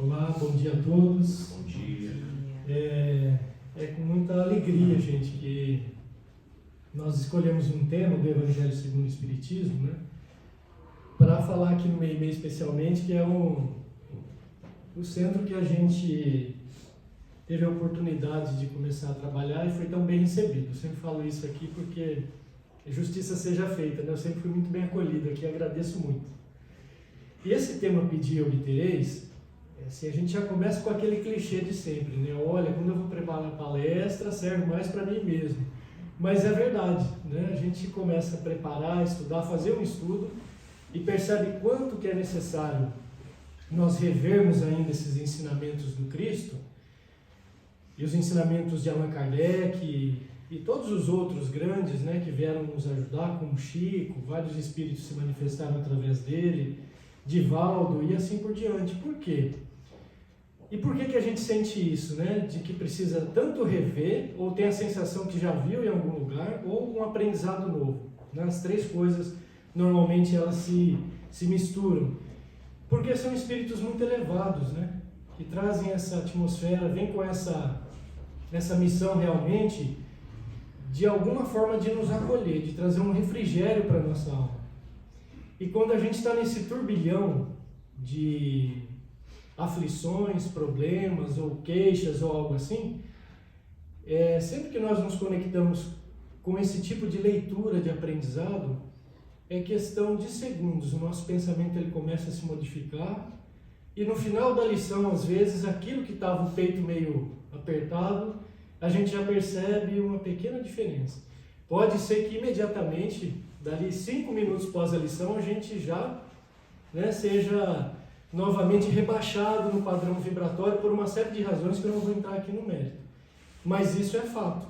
Olá, bom dia a todos. Bom dia. É com muita alegria, gente, que nós escolhemos um tema do Evangelho segundo o Espiritismo, né? Para falar aqui no Meimei especialmente, que é o centro que a gente teve a oportunidade de começar a trabalhar e foi tão bem recebido. Eu sempre falo isso aqui porque justiça seja feita, né? Eu sempre fui muito bem acolhido aqui, agradeço muito. E esse tema Pedi e Obtereis, assim, a gente já começa com aquele clichê de sempre, né? Olha, quando eu vou preparar a palestra, serve mais para mim mesmo. Mas é verdade, né? A gente começa a preparar, estudar, fazer um estudo e percebe quanto que é necessário nós revermos ainda esses ensinamentos do Cristo e os ensinamentos de Allan Kardec e todos os outros grandes, né, que vieram nos ajudar, como Chico, vários espíritos se manifestaram através dele, Divaldo e assim por diante. Por quê? E por que a gente sente isso, né? De que precisa tanto rever, ou tem a sensação que já viu em algum lugar, ou um aprendizado novo. Né? As três coisas, normalmente, elas se misturam. Porque são espíritos muito elevados, né? Que trazem essa atmosfera, vêm com essa missão realmente, de alguma forma, de nos acolher, de trazer um refrigério para a nossa alma. E quando a gente está nesse turbilhão de aflições, problemas ou queixas ou algo assim, sempre que nós nos conectamos com esse tipo de leitura, de aprendizado, é questão de segundos. O nosso pensamento ele começa a se modificar e no final da lição, às vezes, aquilo que estava o peito meio apertado, a gente já percebe uma pequena diferença. Pode ser que imediatamente, dali 5 minutos após a lição, a gente já, né, seja novamente rebaixado no padrão vibratório por uma série de razões que eu não vou entrar aqui no mérito. Mas isso é fato.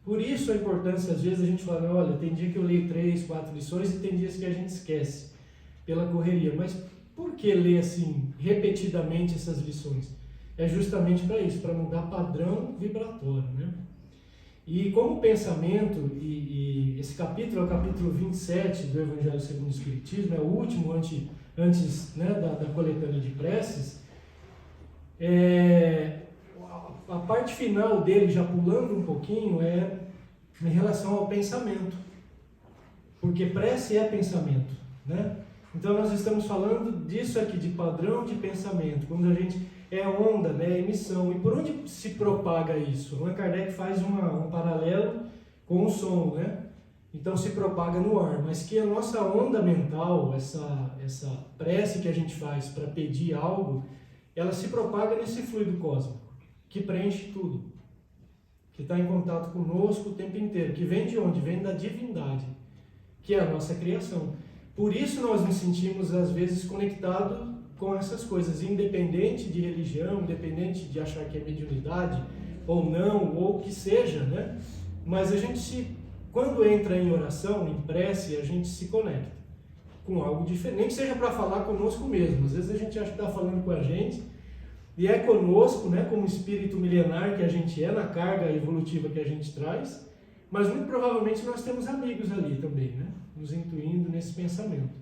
Por isso a importância, às vezes, a gente fala, olha, tem dia que eu leio 3, 4 lições e tem dias que a gente esquece pela correria. Mas por que ler assim, repetidamente essas lições? É justamente para isso, para mudar padrão vibratório, né? E como pensamento, e esse capítulo é o capítulo 27 do Evangelho segundo o Espiritismo, é o último antes né, da coletânea de preces, a parte final dele, já pulando um pouquinho, é em relação ao pensamento. Porque prece é pensamento, né? Então nós estamos falando disso aqui, de padrão de pensamento, quando a gente é onda, né, emissão. E por onde se propaga isso? Allan Kardec faz um paralelo com o som, né? Então se propaga no ar, mas que a nossa onda mental, essa prece que a gente faz para pedir algo, ela se propaga nesse fluido cósmico, que preenche tudo, que está em contato conosco o tempo inteiro, que vem de onde? Vem da divindade, que é a nossa criação. Por isso nós nos sentimos, às vezes, conectados com essas coisas, independente de religião, independente de achar que é mediunidade, ou não, ou que seja, né? Mas a gente quando entra em oração, em prece, a gente se conecta com algo diferente, nem que seja para falar conosco mesmo. Às vezes a gente acha que está falando com a gente, e é conosco, né, como espírito milenar que a gente é, na carga evolutiva que a gente traz, mas muito provavelmente nós temos amigos ali também, né, nos intuindo nesse pensamento.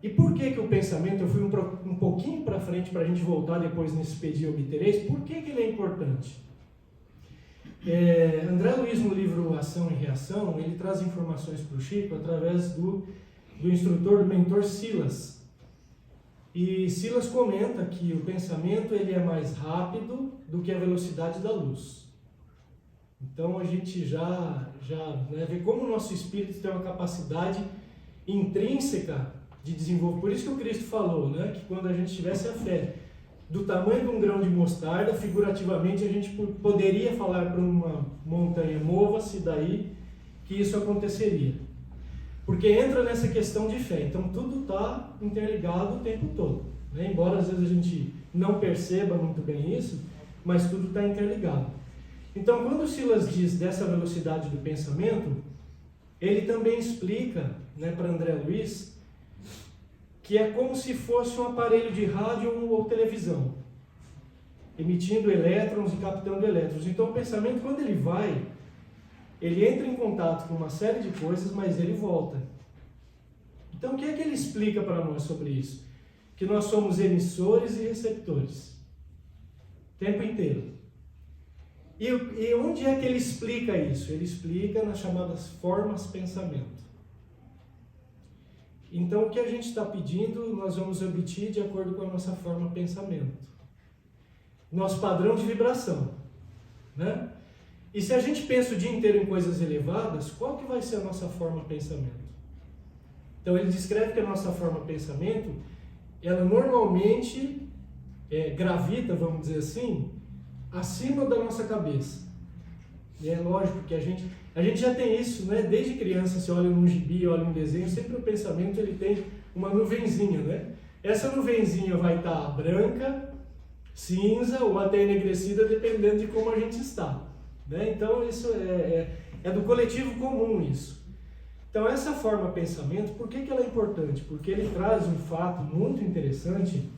E por que o pensamento, eu fui um pouquinho para frente para a gente voltar depois nesse Pedi e Obtereis, por que ele é importante? André Luiz, no livro Ação e Reação, ele traz informações para o Chico através do instrutor, do mentor Silas. E Silas comenta que o pensamento ele é mais rápido do que a velocidade da luz. Então a gente já né, vê como o nosso espírito tem uma capacidade intrínseca de desenvolver. Por isso que o Cristo falou, né, que quando a gente tivesse a fé do tamanho de um grão de mostarda, figurativamente a gente poderia falar para uma montanha, mova-se daí, que isso aconteceria. Porque entra nessa questão de fé, então tudo está interligado o tempo todo, né? Embora às vezes a gente não perceba muito bem isso, mas tudo está interligado. Então quando o Silas diz dessa velocidade do pensamento, ele também explica, né, para André Luiz, que é como se fosse um aparelho de rádio ou televisão, emitindo elétrons e captando elétrons. Então o pensamento, quando ele entra em contato com uma série de coisas, mas ele volta. Então o que é que ele explica para nós sobre isso? que nós somos emissores e receptores. O tempo inteiro. E onde é que ele explica isso? Ele explica nas chamadas formas pensamento. Então, o que a gente está pedindo, nós vamos obter de acordo com a nossa forma pensamento. Nosso padrão de vibração, né? E se a gente pensa o dia inteiro em coisas elevadas, qual que vai ser a nossa forma pensamento? Então, ele descreve que a nossa forma pensamento, ela normalmente gravita, vamos dizer assim, acima da nossa cabeça. E é lógico que a gente já tem isso, né? Desde criança, você olha num gibi, olha num desenho, sempre o pensamento ele tem uma nuvenzinha, né? Essa nuvenzinha vai estar branca, cinza ou até enegrecida, dependendo de como a gente está, né? Então isso é do coletivo comum isso. Então essa forma pensamento, por que ela é importante? Porque ele traz um fato muito interessante,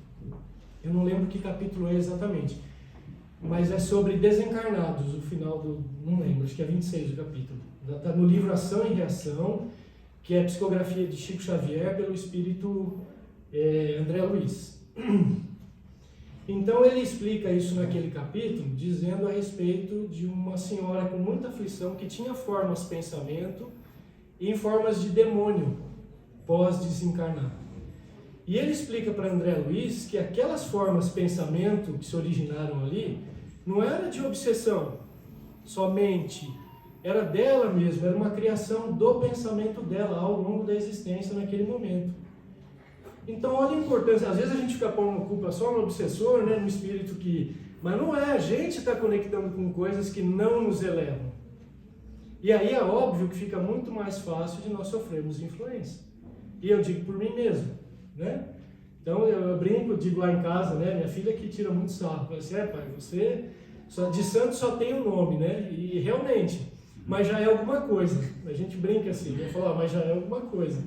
eu não lembro que capítulo é exatamente, mas é sobre desencarnados, o final do... não lembro, acho que é 26 o capítulo. Está no livro Ação e Reação, que é a psicografia de Chico Xavier pelo espírito André Luiz. Então ele explica isso naquele capítulo, dizendo a respeito de uma senhora com muita aflição, que tinha formas pensamento e em formas de demônio, pós-desencarnar. E ele explica para André Luiz que aquelas formas pensamento que se originaram ali, não era de obsessão, somente, era dela mesma, era uma criação do pensamento dela ao longo da existência naquele momento. Então olha a importância, às vezes a gente fica pondo culpa só no obsessor, né, no espírito que... Mas não é, a gente está conectando com coisas que não nos elevam. E aí é óbvio que fica muito mais fácil de nós sofrermos influência. E eu digo por mim mesmo, né? Então eu brinco, digo lá em casa, né? Minha filha que tira muito sarro, fala assim, pai, você de santo só tem o nome, né? E realmente, mas já é alguma coisa. A gente brinca assim, né? Fala, mas já é alguma coisa.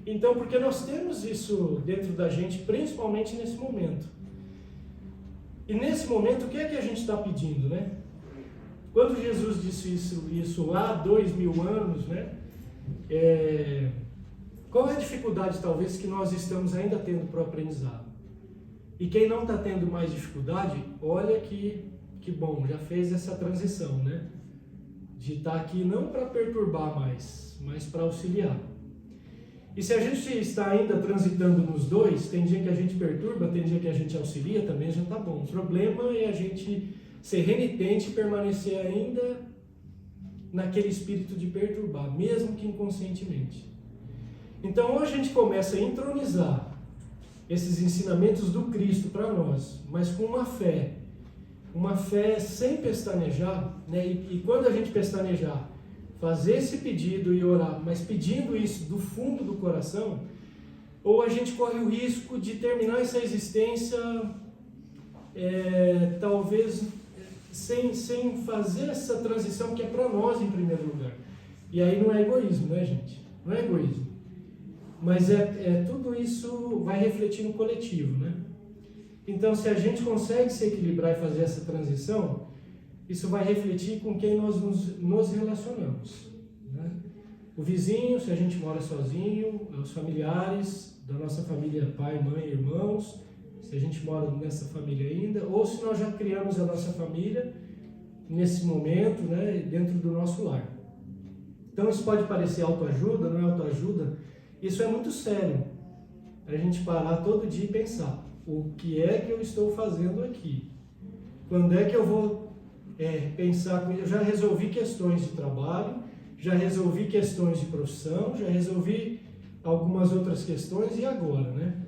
Então, porque nós temos isso dentro da gente, principalmente nesse momento. E nesse momento, o que é que a gente está pedindo, né? Quando Jesus disse isso lá, 2000 anos, né? Qual é a dificuldade, talvez, que nós estamos ainda tendo para o aprendizado? E quem não está tendo mais dificuldade, olha que bom, já fez essa transição, né? De estar aqui não para perturbar mais, mas para auxiliar. E se a gente está ainda transitando nos dois, tem dia que a gente perturba, tem dia que a gente auxilia, também já está bom. O problema é a gente ser renitente e permanecer ainda naquele espírito de perturbar, mesmo que inconscientemente. Então, ou a gente começa a entronizar esses ensinamentos do Cristo para nós, mas com uma fé sem pestanejar, né? E quando a gente pestanejar, fazer esse pedido e orar, mas pedindo isso do fundo do coração, ou a gente corre o risco de terminar essa existência, talvez sem fazer essa transição que é para nós em primeiro lugar. E aí não é egoísmo, né, gente? Não é egoísmo. Mas tudo isso vai refletir no coletivo, né? Então, se a gente consegue se equilibrar e fazer essa transição, isso vai refletir com quem nós nos relacionamos, né? O vizinho, se a gente mora sozinho, os familiares da nossa família, pai, mãe, irmãos, se a gente mora nessa família ainda, ou se nós já criamos a nossa família nesse momento, né, dentro do nosso lar. Então, isso pode parecer autoajuda, não é autoajuda? Isso é muito sério. A gente parar todo dia e pensar, o que é que eu estou fazendo aqui? Quando é que eu vou pensar, eu já resolvi questões de trabalho, já resolvi questões de profissão, já resolvi algumas outras questões, e agora, né?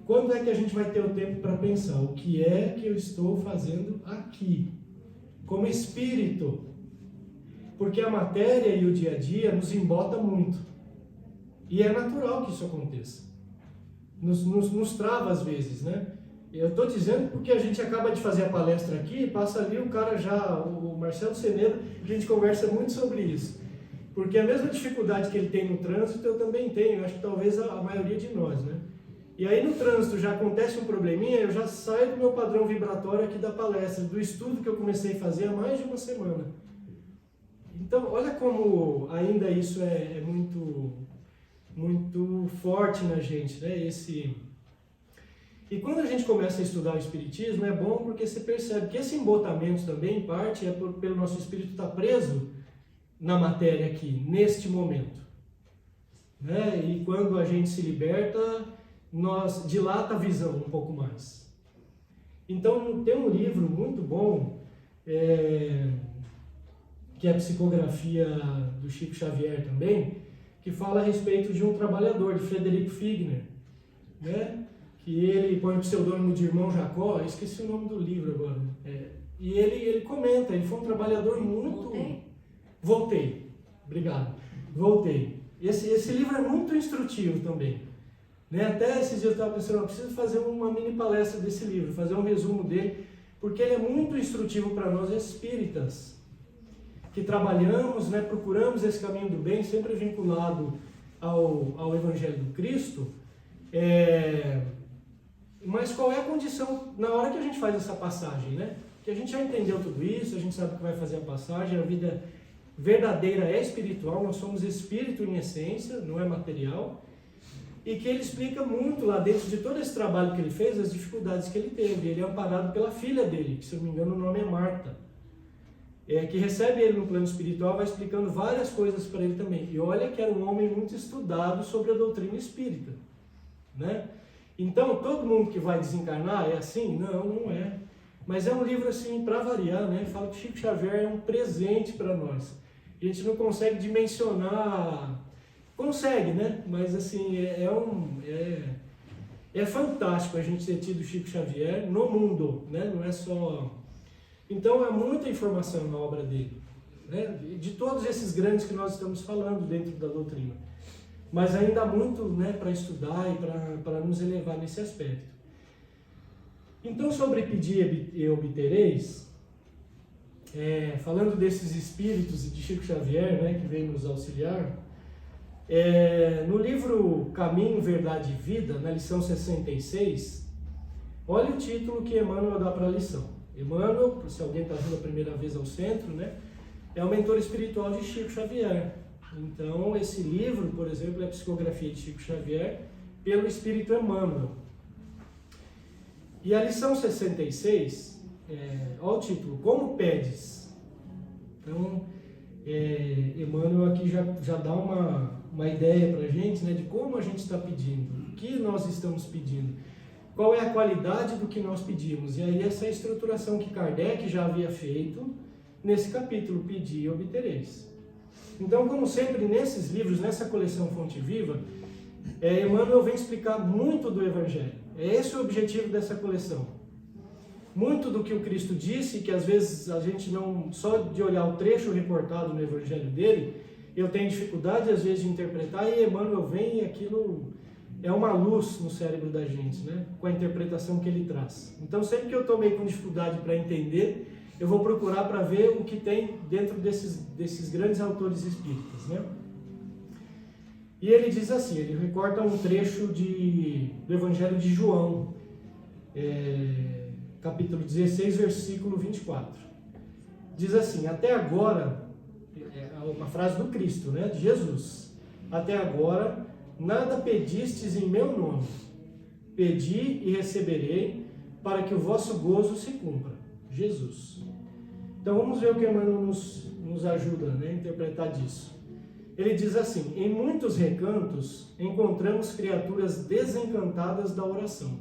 Quando é que a gente vai ter o tempo para pensar, o que é que eu estou fazendo aqui? Como espírito. Porque a matéria e o dia a dia nos embota muito. E é natural que isso aconteça. Nos trava às vezes, né? Eu estou dizendo porque a gente acaba de fazer a palestra aqui, passa ali o cara já, o Marcelo Senedo, a gente conversa muito sobre isso. Porque a mesma dificuldade que ele tem no trânsito, eu também tenho, acho que talvez a maioria de nós, né? E aí no trânsito já acontece um probleminha, eu já saio do meu padrão vibratório aqui da palestra, do estudo que eu comecei a fazer há mais de uma semana. Então, olha como ainda isso é muito forte na gente, né? E quando a gente começa a estudar o Espiritismo, é bom porque você percebe que esse embotamento também, em parte, é pelo nosso espírito estar preso na matéria aqui, neste momento. Né? E quando a gente se liberta, nós dilata a visão um pouco mais. Então, tem um livro muito bom, que é a psicografia do Chico Xavier também, que fala a respeito de um trabalhador, de Frederico Figner, né? Que ele põe o pseudônimo de Irmão Jacó, eu esqueci o nome do livro agora. E ele comenta, ele foi um trabalhador muito... Voltei. Obrigado. Voltei. Esse livro é muito instrutivo também. Né? Até esses dias eu estava pensando, eu preciso fazer uma mini palestra desse livro, fazer um resumo dele, porque ele é muito instrutivo para nós espíritas, que trabalhamos, né, procuramos esse caminho do bem, sempre vinculado ao Evangelho do Cristo. Mas qual é a condição na hora que a gente faz essa passagem, né? Que a gente já entendeu tudo isso, a gente sabe que vai fazer a passagem, a vida verdadeira é espiritual, nós somos espírito em essência, não é material, e que ele explica muito lá dentro de todo esse trabalho que ele fez, as dificuldades que ele teve. Ele é amparado pela filha dele, que se eu não me engano o nome é Marta, que recebe ele no plano espiritual, vai explicando várias coisas para ele também. E olha que era um homem muito estudado sobre a doutrina espírita, né? Então, todo mundo que vai desencarnar é assim? Não, não é. Mas é um livro assim, para variar, né? Fala que Chico Xavier é um presente para nós. A gente não consegue dimensionar... Consegue, né? Mas assim, é fantástico a gente ter tido Chico Xavier no mundo, né? Não é só... Então, é muita informação na obra dele, né? De todos esses grandes que nós estamos falando dentro da doutrina. Mas ainda há muito, né, para estudar e para nos elevar nesse aspecto. Então, sobre pedir e obtereis, falando desses espíritos e de Chico Xavier, né, que veio nos auxiliar, no livro Caminho, Verdade e Vida, na lição 66, olha o título que Emmanuel dá para a lição. Emmanuel, se alguém está vindo a primeira vez ao centro, né, é o mentor espiritual de Chico Xavier. Então, esse livro, por exemplo, é a psicografia de Chico Xavier pelo Espírito Emmanuel. E a lição 66, olha o título, Como Pedes? Então, Emmanuel aqui já dá uma ideia para a gente, né, de como a gente está pedindo, o que nós estamos pedindo, qual é a qualidade do que nós pedimos. E aí essa estruturação que Kardec já havia feito nesse capítulo, Pedir e Obtereis. Então, como sempre, nesses livros, nessa coleção Fonte Viva, Emmanuel vem explicar muito do Evangelho. É esse o objetivo dessa coleção. Muito do que o Cristo disse, que às vezes a gente não, só de olhar o trecho reportado no Evangelho dele, eu tenho dificuldade às vezes de interpretar, e Emmanuel vem e aquilo é uma luz no cérebro da gente, né? Com a interpretação que ele traz. Então, sempre que eu estou meio com dificuldade para entender, eu vou procurar para ver o que tem dentro desses grandes autores espíritas, né? E ele diz assim, ele recorta um trecho do Evangelho de João, capítulo 16, versículo 24. Diz assim, até agora, uma frase do Cristo, né, de Jesus, até agora nada pedistes em meu nome, pedi e receberei, para que o vosso gozo se cumpra. Jesus. Então vamos ver o que Emmanuel nos ajuda, né, a interpretar disso. Ele diz assim, em muitos recantos encontramos criaturas desencantadas da oração.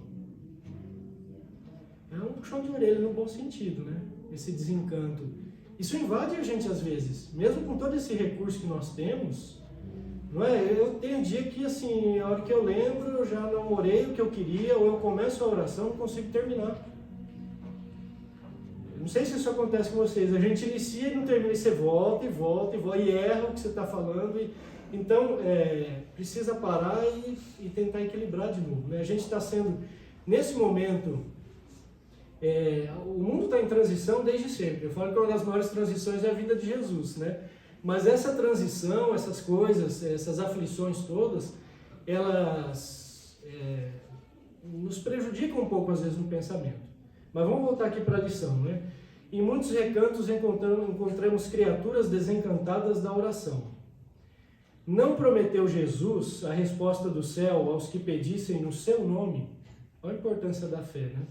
É um puxão de orelha no bom sentido, né? Esse desencanto. Isso invade a gente às vezes, mesmo com todo esse recurso que nós temos, não é? Eu tenho dia que, assim, a hora que eu lembro, eu já não orei o que eu queria, ou eu começo a oração e não consigo terminar. Não sei se isso acontece com vocês, a gente inicia e não termina, e você volta e volta e volta, e erra o que você está falando, então precisa parar e tentar equilibrar de novo, né? A gente está sendo, nesse momento, o mundo está em transição desde sempre. Eu falo que uma das maiores transições é a vida de Jesus, né? Mas essa transição, essas coisas, essas aflições todas, elas nos prejudicam um pouco às vezes no pensamento. Mas vamos voltar aqui para a lição, né? Em muitos recantos encontramos criaturas desencantadas da oração. Não prometeu Jesus a resposta do céu aos que pedissem no seu nome? Olha a importância da fé, né?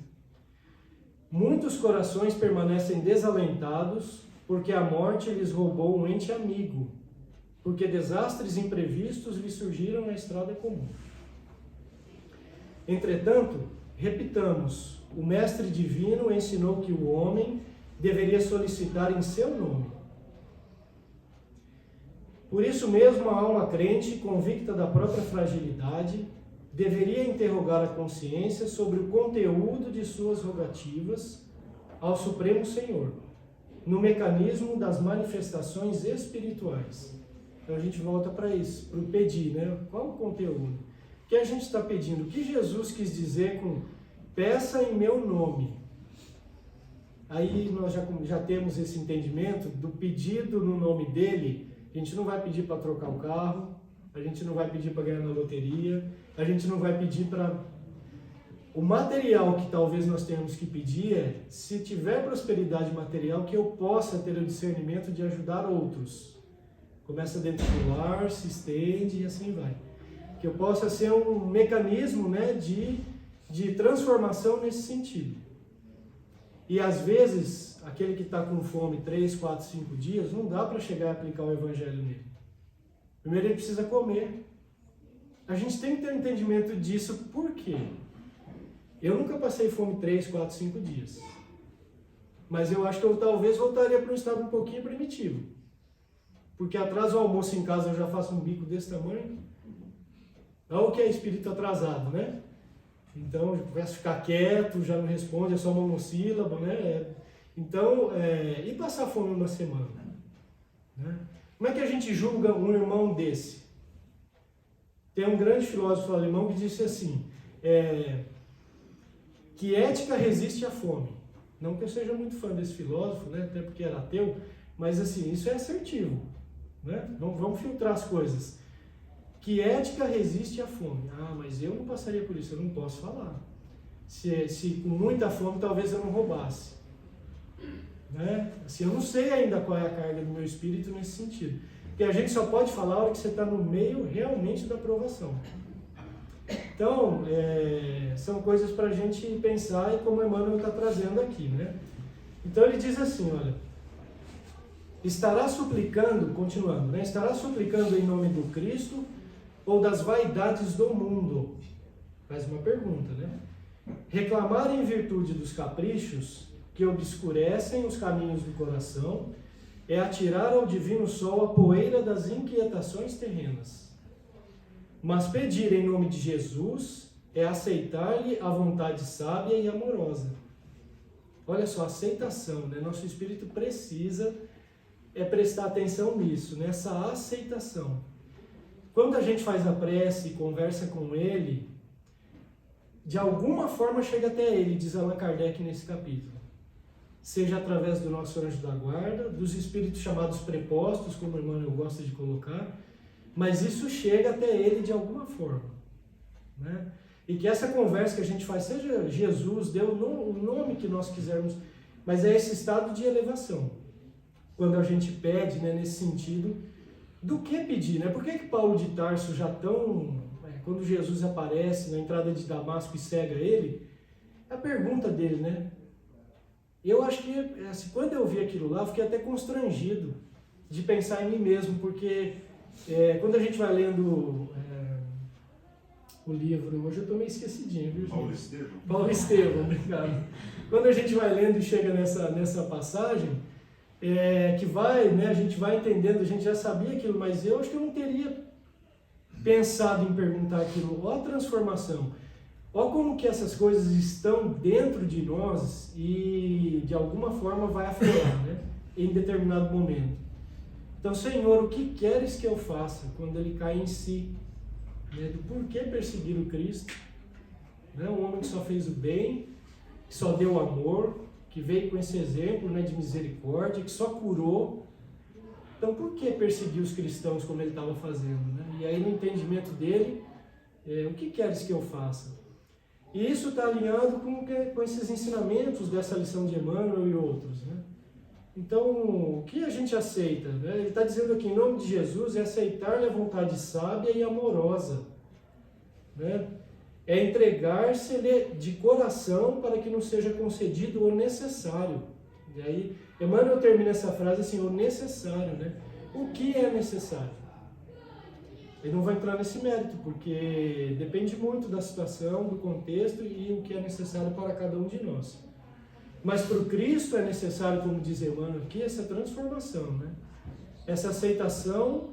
Muitos corações permanecem desalentados porque a morte lhes roubou um ente amigo, porque desastres imprevistos lhes surgiram na estrada comum. Entretanto, repitamos, o Mestre Divino ensinou que o homem deveria solicitar em seu nome. Por isso mesmo, a alma crente, convicta da própria fragilidade, deveria interrogar a consciência sobre o conteúdo de suas rogativas ao Supremo Senhor, no mecanismo das manifestações espirituais. Então a gente volta para isso, para o pedir, né? Qual o conteúdo? O que a gente está pedindo? O que Jesus quis dizer com peça em meu nome? Aí nós já temos esse entendimento do pedido no nome dele. A gente não vai pedir para trocar o carro, a gente não vai pedir para ganhar na loteria, a gente não vai pedir para... O material que talvez nós tenhamos que pedir é, se tiver prosperidade material, que eu possa ter o discernimento de ajudar outros. Começa dentro do lar, se estende e assim vai. Que eu possa ser um mecanismo, né, de transformação nesse sentido. E às vezes, aquele que está com fome 3, 4, 5 dias, não dá para chegar a aplicar o evangelho nele. Primeiro ele precisa comer. A gente tem que ter um entendimento disso. Por quê? Eu nunca passei fome 3, 4, 5 dias. Mas eu acho que eu talvez voltaria para um estado um pouquinho primitivo. Porque atrás do almoço em casa eu já faço um bico desse tamanho. Olha o que é espírito atrasado, né? Então, eu começo a ficar quieto, já não responde, é só uma monossílaba, né? Então, e passar fome uma semana? Né? Como é que a gente julga um irmão desse? Tem um grande filósofo alemão que disse assim, que ética resiste à fome. Não que eu seja muito fã desse filósofo, né? Até porque era ateu, mas assim, isso é assertivo. Né? Vamos filtrar as coisas. Que ética resiste à fome. Ah, mas eu não passaria por isso, eu não posso falar. Se com muita fome, talvez eu não roubasse. Né? Assim, eu não sei ainda qual é a carga do meu espírito nesse sentido. Porque a gente só pode falar a hora que você está no meio realmente da provação. Então, são coisas para a gente pensar e como Emmanuel está trazendo aqui. Né? Então ele diz assim, olha, estará suplicando, continuando, né? Estará suplicando em nome do Cristo ou das vaidades do mundo? Faz uma pergunta, né? Reclamar em virtude dos caprichos que obscurecem os caminhos do coração é atirar ao divino sol a poeira das inquietações terrenas. Mas pedir em nome de Jesus é aceitar-lhe a vontade sábia e amorosa. Olha só, aceitação, né? Nosso espírito precisa prestar atenção nisso, nessa aceitação. Quando a gente faz a prece e conversa com ele, de alguma forma chega até ele, diz Allan Kardec nesse capítulo. Seja através do nosso anjo da guarda, dos espíritos chamados prepostos, como o Emmanuel gosta de colocar, mas isso chega até ele de alguma forma. Né? E que essa conversa que a gente faz, seja Jesus, dê o nome que nós quisermos, mas é esse estado de elevação. Quando a gente pede, né, nesse sentido, do que pedir, né? Por que Paulo de Tarso já quando Jesus aparece na entrada de Damasco e cega ele, a pergunta dele, né? Eu acho que, assim, quando eu vi aquilo lá, eu fiquei até constrangido de pensar em mim mesmo, porque quando a gente vai lendo o livro, hoje eu estou meio esquecidinho, viu, gente? Paulo Estevão, obrigado. Quando a gente vai lendo e chega nessa passagem, que vai, né, a gente vai entendendo, a gente já sabia aquilo, mas eu acho que eu não teria pensado em perguntar aquilo. Ó a transformação, ó como que essas coisas estão dentro de nós e de alguma forma vai aflorar, né, em determinado momento. Então, Senhor, o que queres que eu faça? Quando ele cai em si, né, do porquê perseguir o Cristo, né, um homem que só fez o bem, que só deu amor, que veio com esse exemplo, né, de misericórdia, que só curou. Então, por que perseguir os cristãos como ele estava fazendo? Né? E aí, no entendimento dele, o que queres que eu faça? E isso está alinhado com esses ensinamentos dessa lição de Emmanuel e outros. Né? Então, o que a gente aceita? Né? Ele está dizendo aqui, em nome de Jesus, é aceitar-lhe a vontade sábia e amorosa. Né? é entregar-se-lhe de coração para que nos seja concedido o necessário. E aí, Emmanuel termina essa frase assim, o necessário, né? O que é necessário? Ele não vai entrar nesse mérito, porque depende muito da situação, do contexto e o que é necessário para cada um de nós. Mas para o Cristo é necessário, como diz Emmanuel aqui, essa transformação, né? Essa aceitação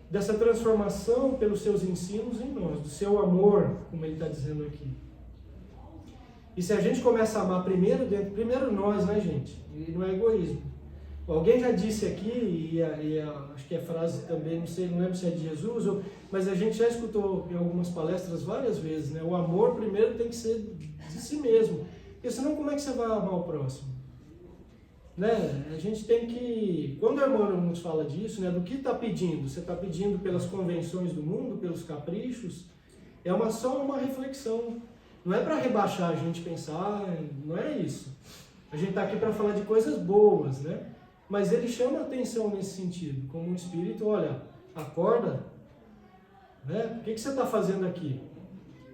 dessa transformação pelos seus ensinos em nós, do seu amor, como ele está dizendo aqui. E se a gente começa a amar primeiro nós, né, gente? E não é egoísmo. Alguém já disse aqui, acho que é frase também, não lembro se é de Jesus, mas a gente já escutou em algumas palestras várias vezes, né? O amor primeiro tem que ser de si mesmo. Porque senão como é que você vai amar o próximo? Né? A gente tem que, quando o Emmanuel nos fala disso, né, do que está pedindo? Você está pedindo pelas convenções do mundo, pelos caprichos? É só uma reflexão. Não é para rebaixar a gente pensar, não é isso. A gente está aqui para falar de coisas boas, né? Mas ele chama a atenção nesse sentido, como um espírito, olha, acorda, né? O que você está fazendo aqui?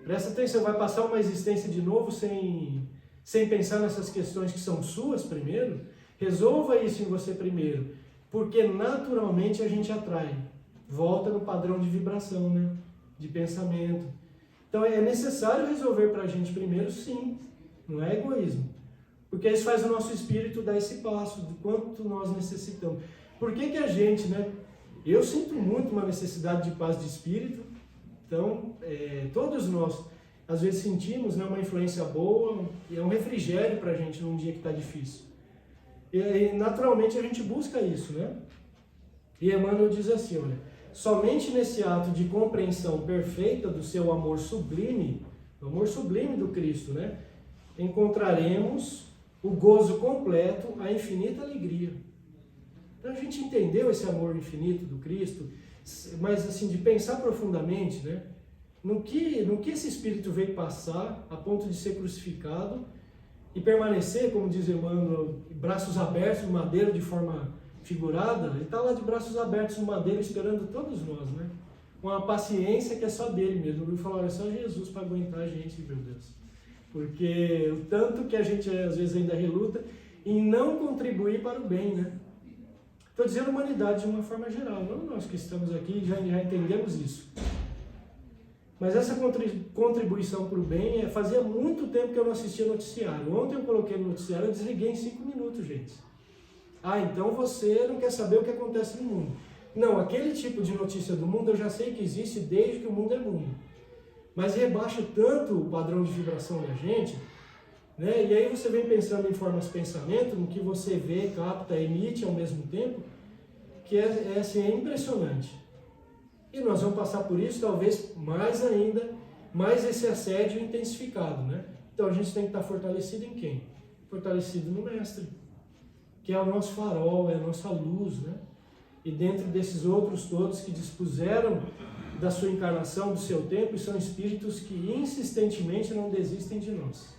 Presta atenção, vai passar uma existência de novo sem pensar nessas questões que são suas primeiro? Resolva isso em você primeiro, porque naturalmente a gente atrai, volta no padrão de vibração, né? De pensamento. Então é necessário resolver para a gente primeiro, sim, não é egoísmo. Porque isso faz o nosso espírito dar esse passo, do quanto nós necessitamos. Por que a gente, né? Eu sinto muito uma necessidade de paz de espírito, então todos nós, às vezes sentimos, né, uma influência boa, e é um refrigério para a gente num dia que está difícil. E naturalmente a gente busca isso, né? E Emmanuel diz assim, olha, somente nesse ato de compreensão perfeita do seu amor sublime, o amor sublime do Cristo, né? Encontraremos o gozo completo, a infinita alegria. Então a gente entendeu esse amor infinito do Cristo, mas assim, de pensar profundamente, né? No que esse Espírito veio passar a ponto de ser crucificado e permanecer, como diz Emmanuel, braços abertos no madeiro de forma figurada. Ele está lá de braços abertos no madeiro esperando todos nós, né? Com uma paciência que é só dele mesmo. Eu falo, é só Jesus para aguentar a gente, meu Deus. Porque o tanto que a gente às vezes ainda reluta em não contribuir para o bem, né? Estou dizendo a humanidade de uma forma geral, não nós que estamos aqui já entendemos isso. Mas essa contribuição para o bem, fazia muito tempo que eu não assistia noticiário. Ontem eu coloquei no noticiário, eu desliguei em 5 minutos, gente. Ah, então você não quer saber o que acontece no mundo. Não, aquele tipo de notícia do mundo eu já sei que existe desde que o mundo é mundo. Mas rebaixa tanto o padrão de vibração da gente, né? E aí você vem pensando em formas de pensamento, no que você vê, capta, emite ao mesmo tempo, que assim, é impressionante. E nós vamos passar por isso, talvez mais ainda, mais esse assédio intensificado, né? Então a gente tem que estar fortalecido em quem? Fortalecido no Mestre, que é o nosso farol, é a nossa luz, né? E dentro desses outros todos que dispuseram da sua encarnação, do seu tempo, e são espíritos que insistentemente não desistem de nós.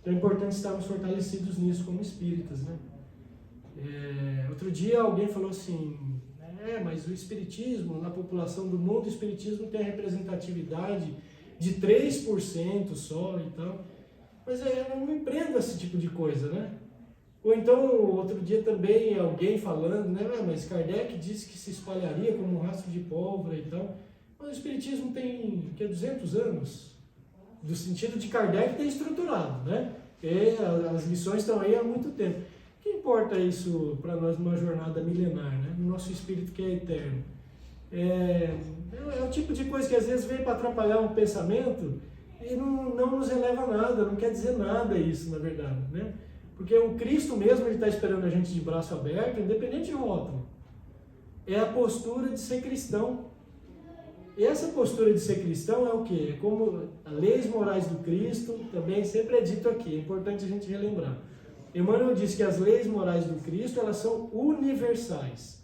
Então é importante estarmos fortalecidos nisso como espíritas, né? Outro dia alguém falou assim, mas o espiritismo, na população do mundo, o espiritismo tem a representatividade de 3% só e tal. Mas eu não empreendo esse tipo de coisa, né? Ou então, outro dia também, alguém falando, né? Mas Kardec disse que se espalharia como um rastro de pólvora e tal. Mas o espiritismo tem, 200 anos? Do sentido de Kardec ter estruturado, né? E as lições estão aí há muito tempo. O que importa isso para nós numa jornada milenar, né? No nosso espírito que é eterno? É o tipo de coisa que às vezes vem para atrapalhar um pensamento e não nos eleva a nada, não quer dizer nada isso, na verdade, né? Porque o Cristo mesmo, ele está esperando a gente de braço aberto, independente de rótulo. É a postura de ser cristão. E essa postura de ser cristão é o quê? É como as leis morais do Cristo, também sempre é dito aqui, é importante a gente relembrar. Emmanuel diz que as leis morais do Cristo, elas são universais.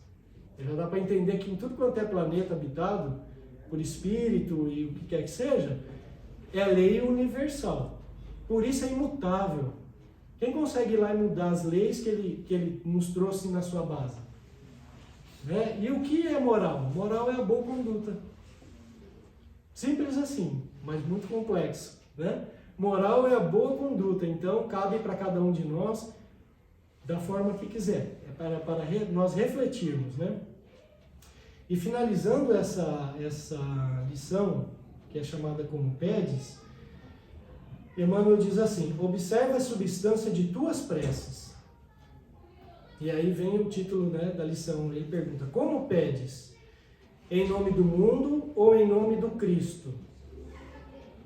Já dá para entender que em tudo quanto é planeta habitado, por espírito e o que quer que seja, é a lei universal. Por isso é imutável. Quem consegue ir lá e mudar as leis que ele nos trouxe na sua base? Né? E o que é moral? Moral é a boa conduta. Simples assim. mas muito complexo, né? Moral é a boa conduta, então cabe para cada um de nós da forma que quiser, é para nós refletirmos, né? E finalizando essa lição, que é chamada como pedes, Emmanuel diz assim: observa a substância de tuas preces. E aí vem o título, né, da lição, ele pergunta: como pedes? Em nome do mundo ou em nome do Cristo?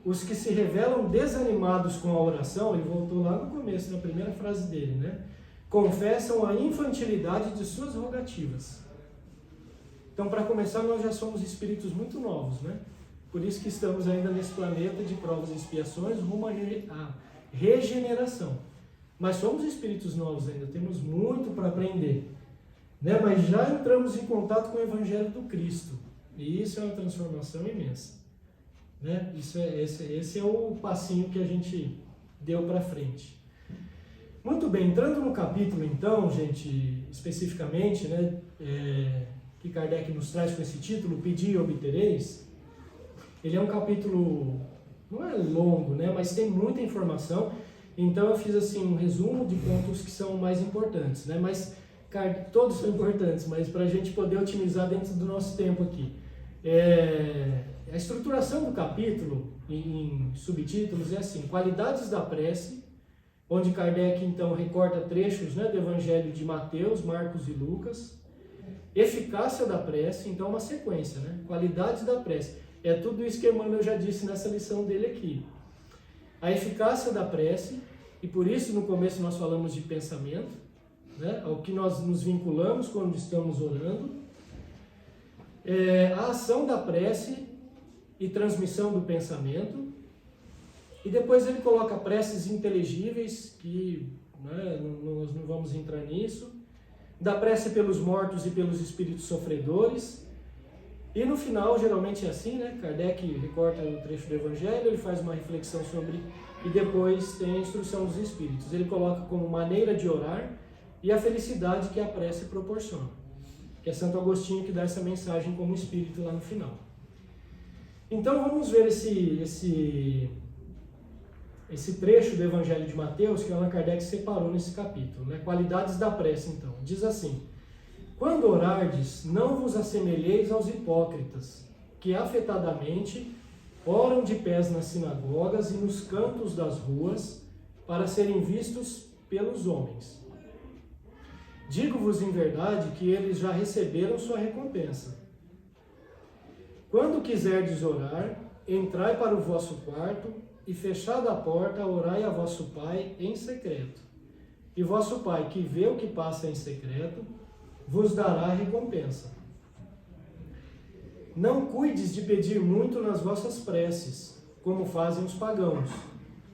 Os que se revelam desanimados com a oração, ele voltou lá no começo, na primeira frase dele, né? Confessam a infantilidade de suas rogativas. Então, para começar, nós já somos espíritos muito novos, né? Por isso que estamos ainda nesse planeta de provas e expiações, rumo à regeneração. Mas somos espíritos novos ainda, temos muito para aprender, né? Mas já entramos em contato com o Evangelho do Cristo. E isso é uma transformação imensa, né? Esse é o passinho que a gente deu para frente. Muito bem, entrando no capítulo então, gente, especificamente, né, que Kardec nos traz com esse título, Pedi e Obtereis. Ele é um capítulo, não é longo, né, mas tem muita informação, então eu fiz assim um resumo de pontos que são mais importantes, né, mas todos são importantes, mas para a gente poder otimizar dentro do nosso tempo aqui. A estruturação do capítulo, em subtítulos, é assim: qualidades da prece, onde Kardec então recorta trechos, né, do Evangelho de Mateus, Marcos e Lucas. Eficácia da prece, então uma sequência, né? Qualidades da prece. É tudo isso que Emmanuel já disse nessa lição dele aqui. A eficácia da prece, e por isso no começo nós falamos de pensamento, né? Ao que nós nos vinculamos quando estamos orando. A ação da prece e transmissão do pensamento. E depois ele coloca preces inteligíveis, que, né, nós não vamos entrar nisso. Da prece pelos mortos e pelos espíritos sofredores. E no final, geralmente é assim, né? Kardec recorta o trecho do Evangelho, ele faz uma reflexão sobre, e depois tem a instrução dos espíritos. Ele coloca como maneira de orar e a felicidade que a prece proporciona. Que é Santo Agostinho que dá essa mensagem como espírito lá no final. Então vamos ver esse trecho do Evangelho de Mateus que Allan Kardec separou nesse capítulo, né? Qualidades da prece, então. Diz assim: quando orardes, não vos assemelheis aos hipócritas, que afetadamente oram de pés nas sinagogas e nos cantos das ruas, para serem vistos pelos homens. Digo-vos em verdade que eles já receberam sua recompensa. Quando quiserdes orar, entrai para o vosso quarto, e fechada a porta, orai a vosso Pai em secreto. E vosso Pai, que vê o que passa em secreto, vos dará a recompensa. Não cuides de pedir muito nas vossas preces, como fazem os pagãos,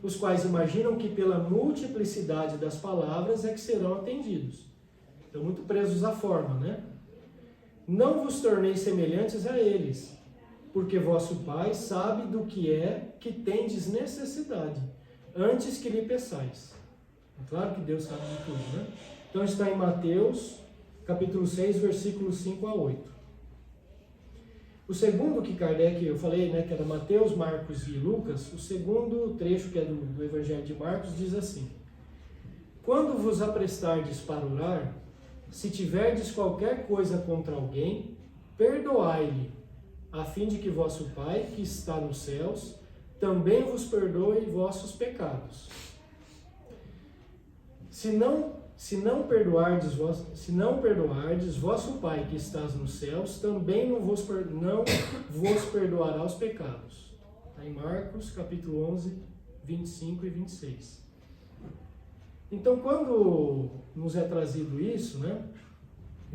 os quais imaginam que pela multiplicidade das palavras é que serão atendidos. Estão muito presos à forma, né? Não vos torneis semelhantes a eles, porque vosso Pai sabe do que é que tendes necessidade, antes que lhe peçais. É claro que Deus sabe de tudo, né? Então está em Mateus, capítulo 6, versículos 5 a 8. O segundo que Kardec, eu falei, né, que era Mateus, Marcos e Lucas, o segundo trecho, que é do Evangelho de Marcos, diz assim: quando vos aprestardes para orar, se tiverdes qualquer coisa contra alguém, perdoai-lhe, a fim de que vosso Pai, que está nos céus, também vos perdoe vossos pecados. Se não perdoardes, vosso Pai, que estás nos céus, também não vos perdoará os pecados. Está em Marcos, capítulo 11, 25 e 26. Então, quando nos é trazido isso, né,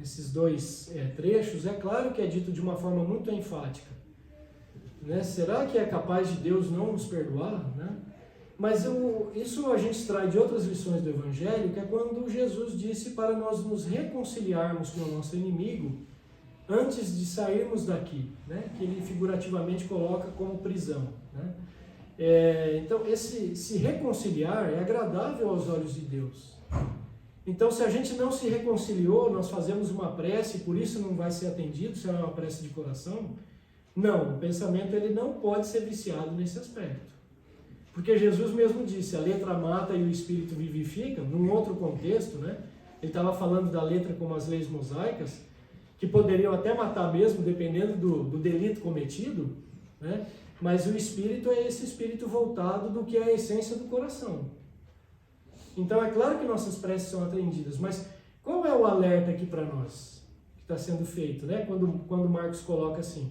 esses dois trechos, é claro que é dito de uma forma muito enfática, né? Será que é capaz de Deus não nos perdoar, né? Mas isso a gente extrai de outras lições do Evangelho, que é quando Jesus disse para nós nos reconciliarmos com o nosso inimigo antes de sairmos daqui, né? Que ele figurativamente coloca como prisão, né? Então, esse se reconciliar é agradável aos olhos de Deus. Então, se a gente não se reconciliou, nós fazemos uma prece, por isso não vai ser atendido, se é uma prece de coração, Não, o pensamento ele não pode ser viciado nesse aspecto. Porque Jesus mesmo disse, a letra mata e o espírito vivifica, num outro contexto, né? Ele estava falando da letra como as leis mosaicas, que poderiam até matar mesmo, dependendo do delito cometido, né? Mas o espírito é esse espírito voltado do que é a essência do coração. Então é claro que nossas preces são atendidas, mas qual é o alerta aqui para nós que está sendo feito, né? Quando Marcos coloca assim,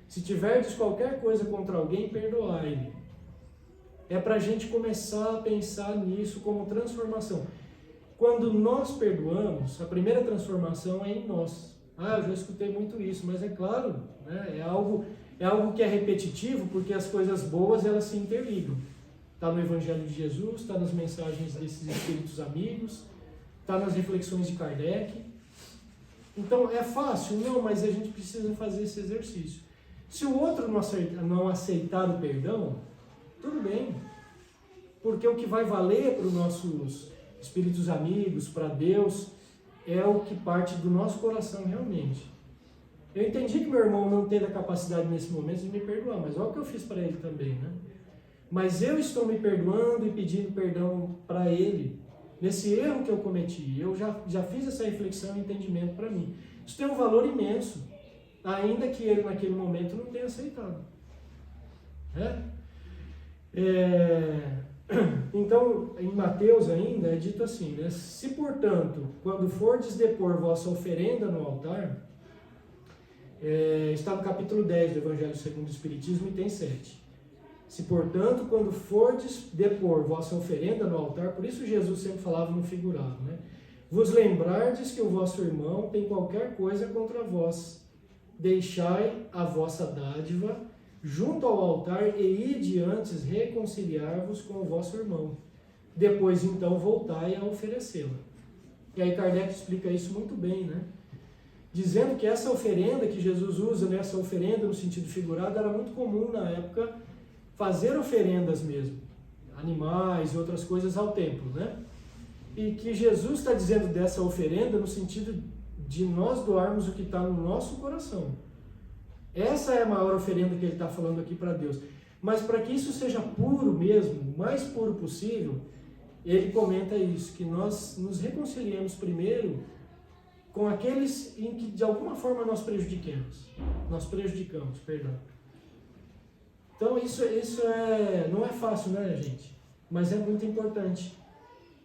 se tiverdes qualquer coisa contra alguém, perdoai-lhe. É para a gente começar a pensar nisso como transformação. Quando nós perdoamos, a primeira transformação é em nós. Ah, eu já escutei muito isso, mas é claro, né? É algo que é repetitivo, porque as coisas boas elas se interligam. Está no Evangelho de Jesus, está nas mensagens desses espíritos amigos, está nas reflexões de Kardec. Então é fácil? Não, mas a gente precisa fazer esse exercício. Se o outro não aceitar o perdão, tudo bem. Porque o que vai valer para os nossos espíritos amigos, para Deus, é o que parte do nosso coração realmente. Eu entendi que meu irmão não teve a capacidade nesse momento de me perdoar, mas olha o que eu fiz para ele também, né? Mas eu estou me perdoando e pedindo perdão para ele, nesse erro que eu cometi. Eu já fiz essa reflexão e entendimento para mim. Isso tem um valor imenso, ainda que ele naquele momento não tenha aceitado. Então, em Mateus ainda é dito assim, né? Se, portanto, quando fordes depor vossa oferenda no altar, está no capítulo 10 do Evangelho segundo o Espiritismo, item 7. Se, portanto, quando fordes depor vossa oferenda no altar, por isso Jesus sempre falava no figurado, né? Vos lembrardes que o vosso irmão tem qualquer coisa contra vós, deixai a vossa dádiva junto ao altar e ide antes reconciliar-vos com o vosso irmão. Depois, então, voltai a oferecê-la. E aí Kardec explica isso muito bem, né? Dizendo que essa oferenda que Jesus usa, né, essa oferenda no sentido figurado, era muito comum na época fazer oferendas mesmo, animais e outras coisas ao templo, né? E que Jesus está dizendo dessa oferenda no sentido de nós doarmos o que está no nosso coração. Essa é a maior oferenda que ele está falando aqui para Deus. Mas para que isso seja puro mesmo, o mais puro possível, ele comenta isso, que nós nos reconciliemos primeiro com aqueles em que de alguma forma nós prejudicamos. Então isso não é fácil, né, gente? Mas é muito importante.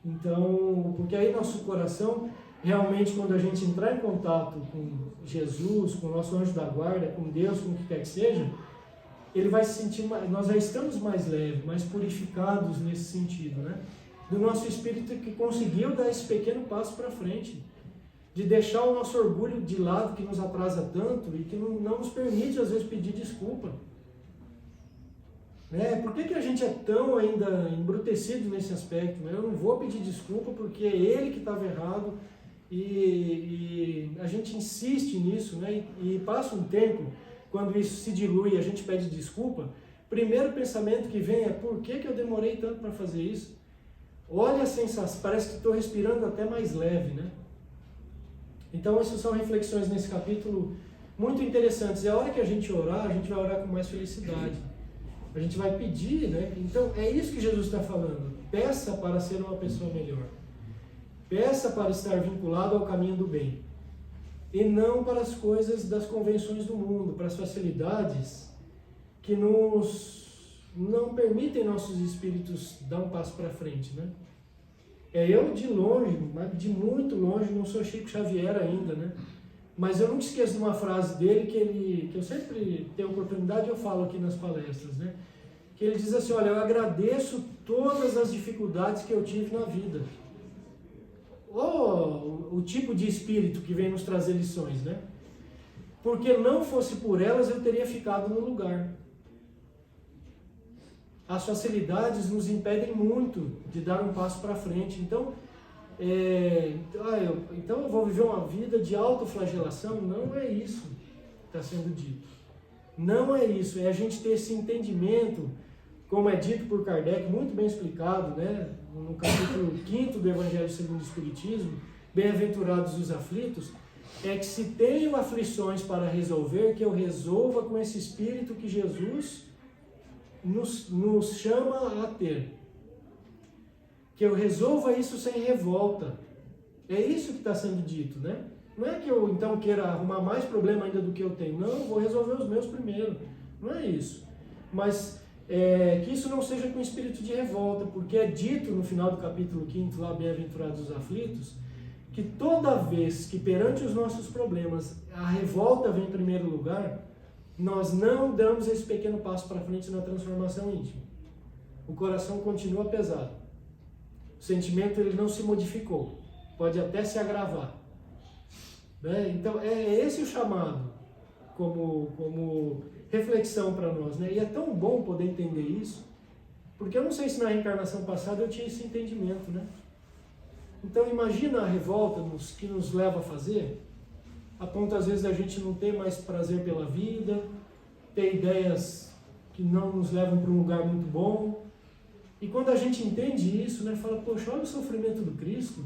Então, porque aí nosso coração, realmente, quando a gente entrar em contato com Jesus, com o nosso anjo da guarda, com Deus, com o que quer que seja, ele vai se sentir, nós já estamos mais leves, mais purificados nesse sentido, né? Do nosso espírito que conseguiu dar esse pequeno passo para frente, de deixar o nosso orgulho de lado, que nos atrasa tanto e que não nos permite, às vezes, pedir desculpa. Por que a gente é tão ainda embrutecido nesse aspecto? Né? Eu não vou pedir desculpa porque é ele que estava errado e a gente insiste nisso, né? E passa um tempo, quando isso se dilui e a gente pede desculpa, o primeiro pensamento que vem é: por que eu demorei tanto para fazer isso? Olha a sensação, parece que estou respirando até mais leve, né? Então essas são reflexões nesse capítulo muito interessantes. E a hora que a gente orar, a gente vai orar com mais felicidade. A gente vai pedir, né? Então é isso que Jesus está falando. Peça para ser uma pessoa melhor. Peça para estar vinculado ao caminho do bem. E não para as coisas das convenções do mundo, para as facilidades que não permitem nossos espíritos dar um passo para frente, né? Eu de longe, mas de muito longe, não sou Chico Xavier ainda, né? Mas eu nunca esqueço de uma frase dele que eu sempre tenho oportunidade, eu falo aqui nas palestras, né? Que ele diz assim: olha, eu agradeço todas as dificuldades que eu tive na vida. O tipo de espírito que vem nos trazer lições, né? Porque não fosse por elas, eu teria ficado no lugar. As facilidades nos impedem muito de dar um passo para frente. Então eu vou viver uma vida de autoflagelação? Não é isso que está sendo dito. Não é isso. É a gente ter esse entendimento, como é dito por Kardec, muito bem explicado, né? No capítulo 5 do Evangelho segundo o Espiritismo, bem-aventurados os aflitos, é que se tenho aflições para resolver, que eu resolva com esse espírito que Jesus nos chama a ter. Que eu resolva isso sem revolta. É isso que está sendo dito, né? Não é que eu então queira arrumar mais problema ainda do que eu tenho. Não, vou resolver os meus primeiro. Não é isso. Mas que isso não seja com espírito de revolta, porque é dito no final do capítulo 5, lá, Bem-aventurados os aflitos, que toda vez que perante os nossos problemas a revolta vem em primeiro lugar, nós não damos esse pequeno passo para frente na transformação íntima. O coração continua pesado. O sentimento ele não se modificou. Pode até se agravar. Né? Então é esse o chamado como reflexão para nós. Né? E é tão bom poder entender isso, porque eu não sei se na reencarnação passada eu tinha esse entendimento. Né? Então imagina a revolta que nos leva a fazer, a ponto às vezes a gente não ter mais prazer pela vida, ter ideias que não nos levam para um lugar muito bom. E quando a gente entende isso, né, fala, poxa, olha o sofrimento do Cristo.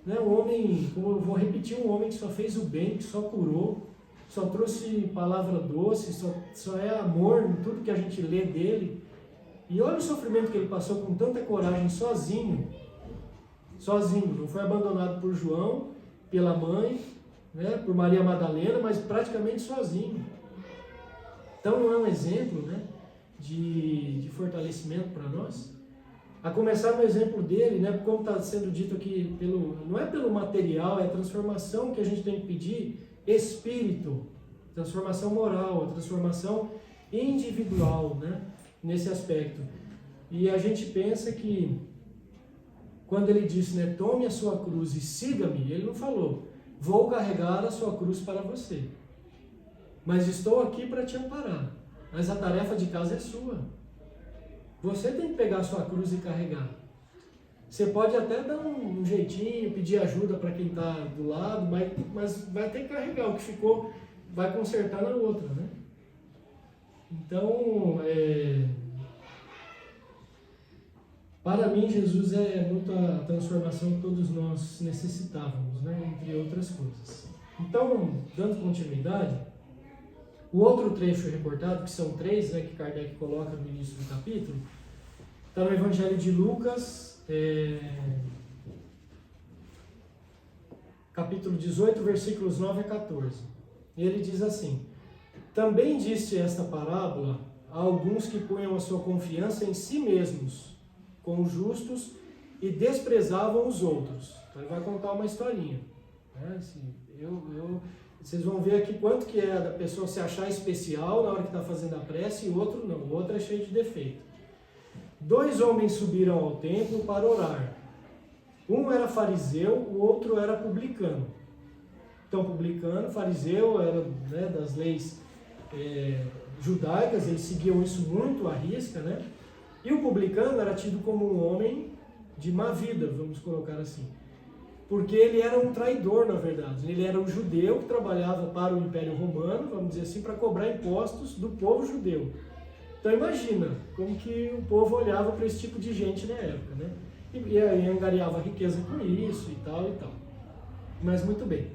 Né, um homem, como eu vou repetir, um homem que só fez o bem, que só curou, só trouxe palavra doce, só é amor em tudo que a gente lê dele. E olha o sofrimento que ele passou com tanta coragem, sozinho, não foi abandonado por João, pela mãe, né, por Maria Madalena, mas praticamente sozinho. Então não é um exemplo, né, de fortalecimento para nós? A começar no exemplo dele, né, como está sendo dito aqui, não é pelo material, é a transformação que a gente tem que pedir, espírito, transformação moral, a transformação individual, né, nesse aspecto. E a gente pensa que, quando ele disse, né, tome a sua cruz e siga-me, ele não falou, vou carregar a sua cruz para você, mas estou aqui para te amparar, mas a tarefa de casa é sua. Você tem que pegar a sua cruz e carregar. Você pode até dar um jeitinho, pedir ajuda para quem está do lado, mas vai ter que carregar. O que ficou, vai consertar na outra, né? Então, para mim, Jesus é muito a transformação que todos nós necessitávamos, né? Entre outras coisas. Então, dando continuidade, o outro trecho reportado, que são 3, né, que Kardec coloca no início do capítulo, está no Evangelho de Lucas, capítulo 18, versículos 9 a 14. E ele diz assim: também disse esta parábola a alguns que punham a sua confiança em si mesmos, como justos, e desprezavam os outros. Então ele vai contar uma historinha. Né? Assim, vocês vão ver aqui quanto que é da pessoa se achar especial na hora que está fazendo a prece, e o outro não, o outro é cheio de defeito. 2 homens subiram ao templo para orar. Um era fariseu, o outro era publicano. Então, publicano, fariseu, era, né, das leis judaicas, eles seguiam isso muito à risca, né? E o publicano era tido como um homem de má vida, vamos colocar assim. Porque ele era um traidor, na verdade. Ele era um judeu que trabalhava para o Império Romano, vamos dizer assim, para cobrar impostos do povo judeu. Então imagina como que o povo olhava para esse tipo de gente na época, né? E angariava riqueza com isso e tal e tal. Mas muito bem.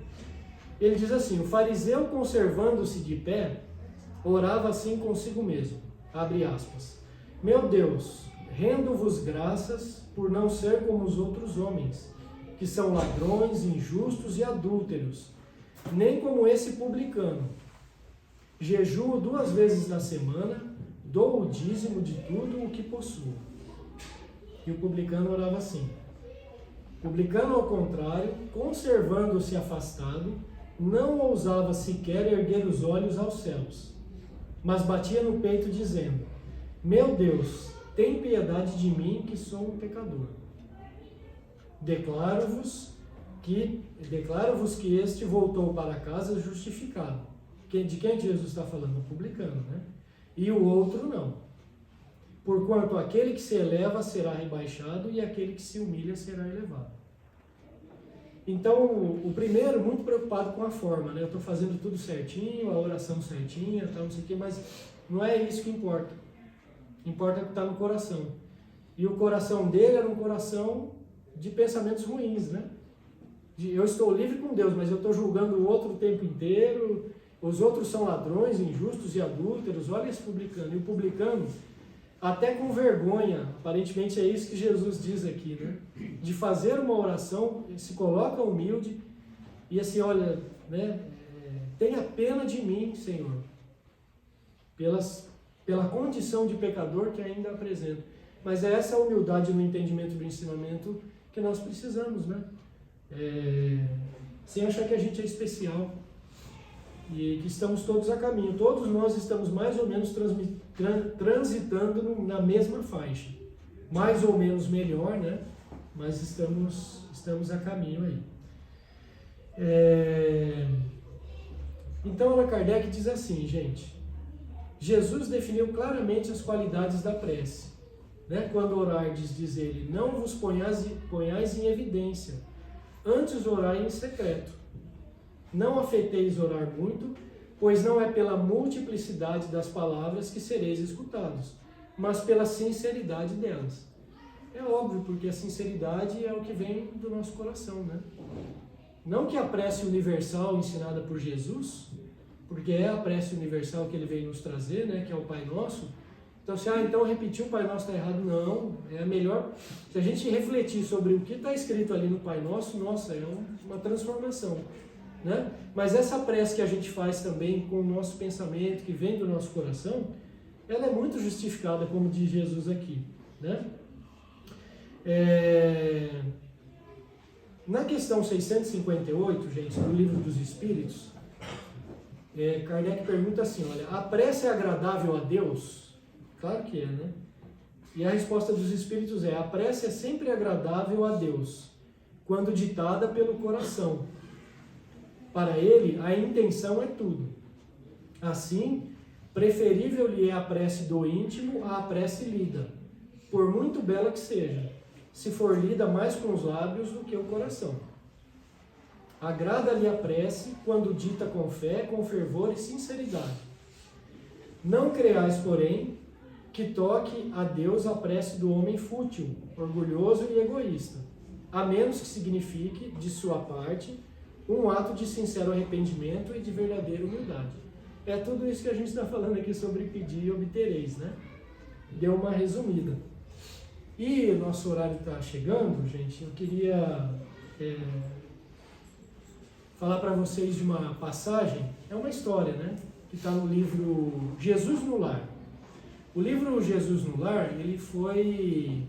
Ele diz assim: o fariseu, conservando-se de pé, orava assim consigo mesmo, abre aspas, meu Deus, rendo-vos graças por não ser como os outros homens, que são ladrões, injustos e adúlteros, nem como esse publicano. Jejuo 2 vezes na semana, dou o dízimo de tudo o que possuo. E o publicano orava assim. O publicano, ao contrário, conservando-se afastado, não ousava sequer erguer os olhos aos céus, mas batia no peito dizendo: meu Deus, tem piedade de mim, que sou um pecador. Declaro-vos que este voltou para casa justificado. De quem Jesus está falando? O publicano, né? E o outro não. Porquanto aquele que se eleva será rebaixado, e aquele que se humilha será elevado. Então, o primeiro, muito preocupado com a forma, né? Eu estou fazendo tudo certinho, a oração certinha, tal, não sei o quê, mas não é isso que importa. Importa o que está no coração. E o coração dele era um coração de pensamentos ruins, né? eu estou livre com Deus, mas eu estou julgando o outro o tempo inteiro, os outros são ladrões, injustos e adúlteros, olha esse publicano. E o publicano, até com vergonha, aparentemente é isso que Jesus diz aqui, né? De fazer uma oração, se coloca humilde e assim, olha, né? Tenha pena de mim, Senhor, pela condição de pecador que ainda apresento. Mas é essa humildade no entendimento do ensinamento que nós precisamos, né? Sem achar que a gente é especial e que estamos todos a caminho. Todos nós estamos mais ou menos transitando na mesma faixa. Mais ou menos melhor, né? Mas estamos a caminho aí. Então, Allan Kardec diz assim, gente. Jesus definiu claramente as qualidades da prece. Né? Quando orardes, diz ele, não vos ponhais em evidência, antes orai em secreto. Não afeteis orar muito, pois não é pela multiplicidade das palavras que sereis escutados, mas pela sinceridade delas. É óbvio, porque a sinceridade é o que vem do nosso coração, né? Não que a prece universal ensinada por Jesus, porque é a prece universal que ele veio nos trazer, né? Que é o Pai Nosso. Então, então repetir o Pai Nosso está errado. Não, é melhor. Se a gente refletir sobre o que está escrito ali no Pai Nosso, nossa, é uma transformação. Né? Mas essa prece que a gente faz também com o nosso pensamento, que vem do nosso coração, ela é muito justificada, como diz Jesus aqui. Né? Na questão 658, gente, do Livro dos Espíritos, Kardec pergunta assim, olha, a prece é agradável a Deus? Claro que é, né? E a resposta dos Espíritos a prece é sempre agradável a Deus, quando ditada pelo coração. Para ele, a intenção é tudo. Assim, preferível lhe é a prece do íntimo à prece lida, por muito bela que seja, se for lida mais com os lábios do que o coração. Agrada-lhe a prece quando dita com fé, com fervor e sinceridade. Não creais, porém, que toque a Deus a prece do homem fútil, orgulhoso e egoísta, a menos que signifique, de sua parte, um ato de sincero arrependimento e de verdadeira humildade. É tudo isso que a gente está falando aqui sobre pedir e obtereis, né? Deu uma resumida. E o nosso horário está chegando, gente. Eu queria falar para vocês de uma passagem, é uma história, né? Que está no livro Jesus no Lar. O livro Jesus no Lar, ele foi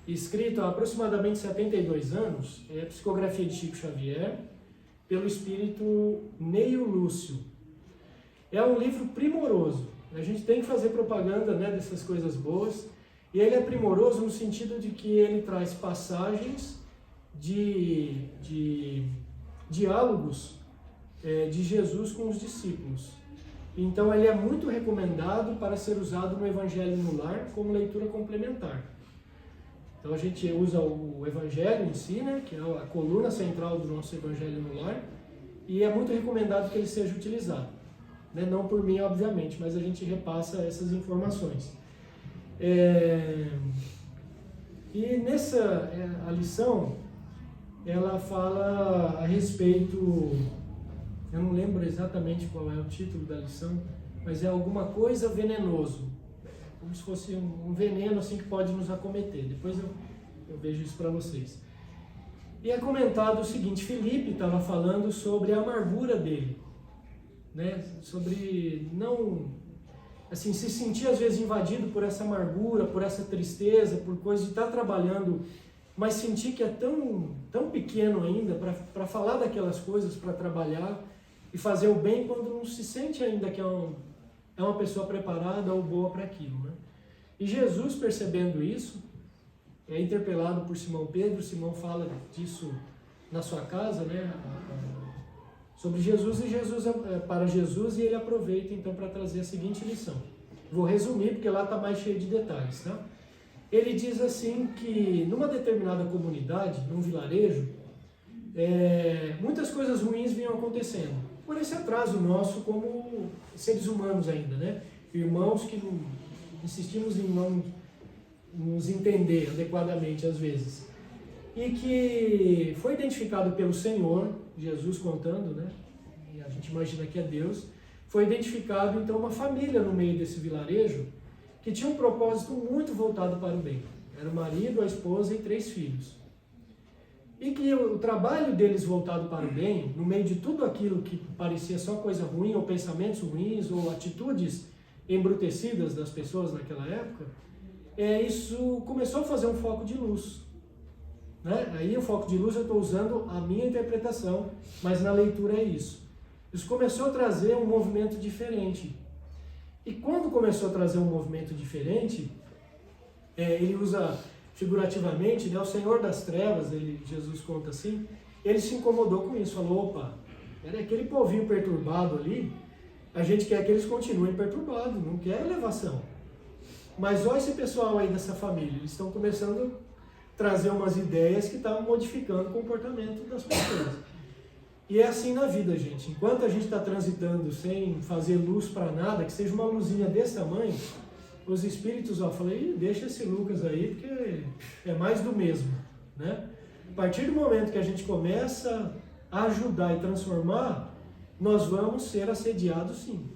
escrito há aproximadamente 72 anos, é a psicografia de Chico Xavier, pelo espírito Neio Lúcio. É um livro primoroso. A gente tem que fazer propaganda, né, dessas coisas boas. E ele é primoroso no sentido de que ele traz passagens de diálogos de Jesus com os discípulos. Então ele é muito recomendado para ser usado no Evangelho no Lar como leitura complementar. Então a gente usa o Evangelho em si, né, que é a coluna central do nosso Evangelho no Lar, e é muito recomendado que ele seja utilizado. Né? Não por mim, obviamente, mas a gente repassa essas informações. E nessa a lição, ela fala a respeito, eu não lembro exatamente qual é o título da lição, mas é alguma coisa venenoso. Como se fosse um veneno assim que pode nos acometer. Depois eu vejo isso para vocês. E é comentado o seguinte, Felipe estava falando sobre a amargura dele, né? Sobre não, assim, se sentir às vezes invadido por essa amargura, por essa tristeza, por coisa de estar trabalhando, mas sentir que é tão pequeno ainda para falar daquelas coisas, para trabalhar e fazer o bem quando não se sente ainda que é uma pessoa preparada ou boa para aquilo, né? E Jesus, percebendo isso, é interpelado por Simão Pedro. Simão fala disso na sua casa, né? Sobre Jesus, e Jesus para Jesus, e ele aproveita então para trazer a seguinte lição. Vou resumir porque lá está mais cheio de detalhes, tá? Ele diz assim que numa determinada comunidade, num vilarejo, muitas coisas ruins vinham acontecendo. Por esse atraso nosso como seres humanos ainda, né? Irmãos que insistimos em não nos entender adequadamente às vezes. e que foi identificado pelo Senhor, Jesus contando, né? E a gente imagina que é Deus, foi identificado então uma família no meio desse vilarejo que tinha um propósito muito voltado para o bem. Era o marido, a esposa e 3 filhos. E que o trabalho deles voltado para o bem, no meio de tudo aquilo que parecia só coisa ruim, ou pensamentos ruins, ou atitudes embrutecidas das pessoas naquela época, isso começou a fazer um foco de luz. Né? Aí o foco de luz eu estou usando a minha interpretação, mas na leitura é isso. Isso começou a trazer um movimento diferente. E quando começou a trazer um movimento diferente, ele usa figurativamente, né, o Senhor das Trevas, Jesus conta assim, ele se incomodou com isso, falou, opa, era aquele povinho perturbado ali, a gente quer que eles continuem perturbados, não quer elevação. Mas olha esse pessoal aí dessa família, eles estão começando a trazer umas ideias que estavam modificando o comportamento das pessoas. E é assim na vida, gente. Enquanto a gente está transitando sem fazer luz para nada, que seja uma luzinha desse tamanho, os espíritos, falei, deixa esse Lucas aí, porque é mais do mesmo, né? A partir do momento que a gente começa a ajudar e transformar, nós vamos ser assediados sim.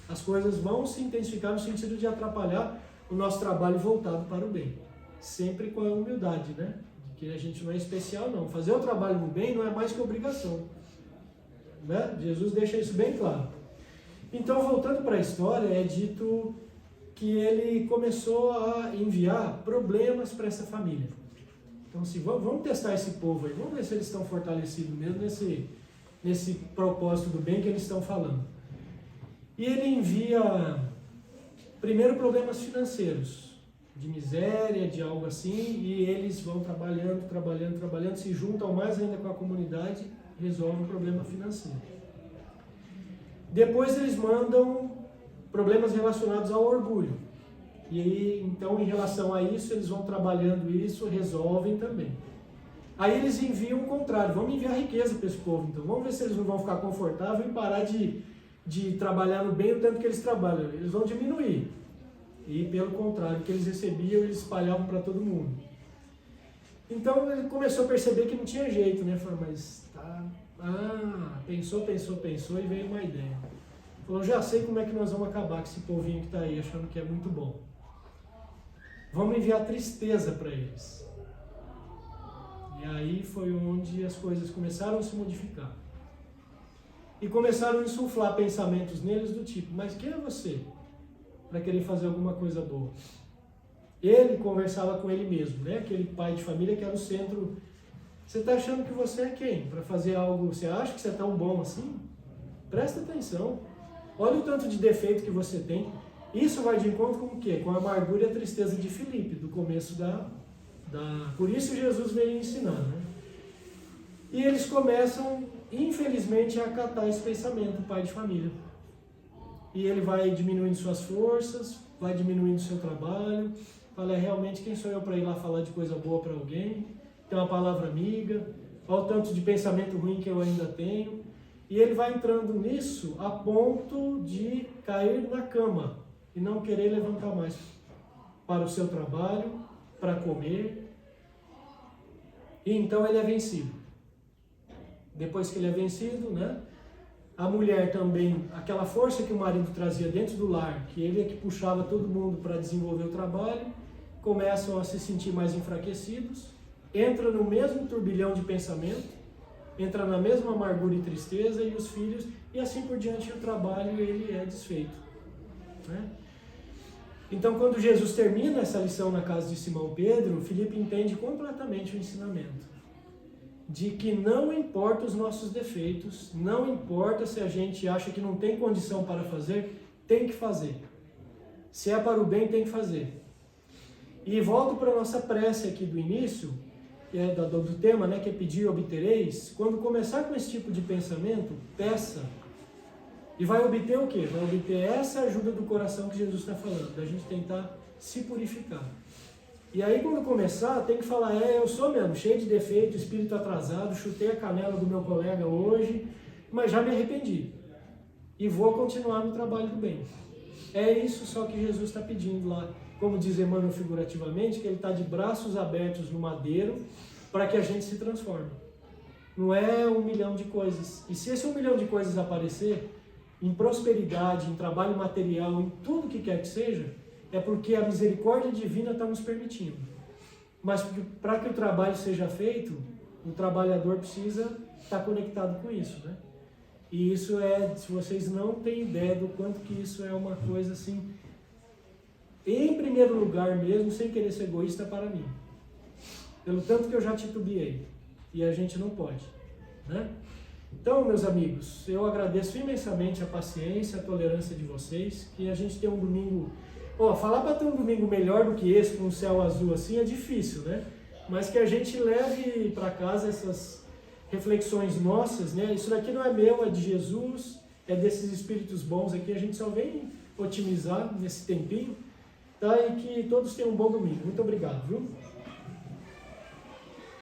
As coisas vão se intensificar no sentido de atrapalhar o nosso trabalho voltado para o bem. Sempre com a humildade, né? De que a gente não é especial, não. Fazer o trabalho no bem não é mais que obrigação. Né? Jesus deixa isso bem claro. Então, voltando para a história, é dito que ele começou a enviar problemas para essa família. Então, assim, vamos testar esse povo aí, vamos ver se eles estão fortalecidos mesmo nesse propósito do bem que eles estão falando. E ele envia, primeiro, problemas financeiros, de miséria, de algo assim, e eles vão trabalhando, se juntam mais ainda com a comunidade, resolvem o problema financeiro. Depois eles mandam problemas relacionados ao orgulho. E aí, então, em relação a isso, eles vão trabalhando isso, resolvem também. Aí eles enviam o contrário, vamos enviar riqueza para esse povo, então. Vamos ver se eles não vão ficar confortáveis e parar de trabalhar no bem o tanto que eles trabalham. Eles vão diminuir. E, pelo contrário, o que eles recebiam, eles espalhavam para todo mundo. Então, ele começou a perceber que não tinha jeito, né? Falou, mas tá... pensou e veio uma ideia. Falou, já sei como é que nós vamos acabar com esse povinho que está aí, achando que é muito bom. Vamos enviar tristeza para eles. E aí foi onde as coisas começaram a se modificar. E começaram a insuflar pensamentos neles do tipo, mas quem é você para querer fazer alguma coisa boa? Ele conversava com ele mesmo, né? Aquele pai de família que era o centro. Você está achando que você é quem? Para fazer algo, você acha que você é tão bom assim? Presta atenção. Olha o tanto de defeito que você tem. Isso vai de encontro com o quê? Com a amargura e a tristeza de Filipe, do começo Por isso Jesus veio ensinar, né? E eles começam, infelizmente, a acatar esse pensamento, o pai de família. E ele vai diminuindo suas forças, vai diminuindo seu trabalho. Fala, realmente, quem sou eu para ir lá falar de coisa boa para alguém? Tem uma palavra amiga, olha o tanto de pensamento ruim que eu ainda tenho. E ele vai entrando nisso a ponto de cair na cama e não querer levantar mais para o seu trabalho, para comer. E então ele é vencido. Depois que ele é vencido, né? A mulher também, aquela força que o marido trazia dentro do lar, que ele é que puxava todo mundo para desenvolver o trabalho, começam a se sentir mais enfraquecidos, entra no mesmo turbilhão de pensamento, entra na mesma amargura e tristeza, e os filhos, e assim por diante o trabalho ele é desfeito. Né? Então, quando Jesus termina essa lição na casa de Simão Pedro, Filipe entende completamente o ensinamento. De que não importa os nossos defeitos, não importa se a gente acha que não tem condição para fazer, tem que fazer. Se é para o bem, tem que fazer. E volto para a nossa prece aqui do início, que é do tema, né, que é pedir e obtereis. Quando começar com esse tipo de pensamento, peça. E vai obter o quê? Vai obter essa ajuda do coração que Jesus está falando, da gente tentar se purificar. E aí quando começar, tem que falar, eu sou mesmo, cheio de defeito, espírito atrasado, chutei a canela do meu colega hoje, mas já me arrependi. E vou continuar no trabalho do bem. É isso só que Jesus está pedindo lá. Como diz Emmanuel figurativamente, que ele está de braços abertos no madeiro, para que a gente se transforme. Não é 1 milhão de coisas. E se esse 1 milhão de coisas aparecer, em prosperidade, em trabalho material, em tudo que quer que seja, é porque a misericórdia divina está nos permitindo. Mas para que o trabalho seja feito, o trabalhador precisa estar conectado com isso, né? E isso se vocês não têm ideia do quanto que isso é uma coisa assim, em primeiro lugar mesmo, sem querer ser egoísta para mim. Pelo tanto que eu já titubeei. E a gente não pode, né? Então, meus amigos, eu agradeço imensamente a paciência, a tolerância de vocês, que a gente tem um domingo... falar para ter um domingo melhor do que esse, com um céu azul assim, é difícil, né? Mas que a gente leve para casa essas reflexões nossas, né? Isso daqui não é meu, é de Jesus, é desses espíritos bons aqui, a gente só vem otimizar nesse tempinho, tá? E que todos tenham um bom domingo. Muito obrigado, viu?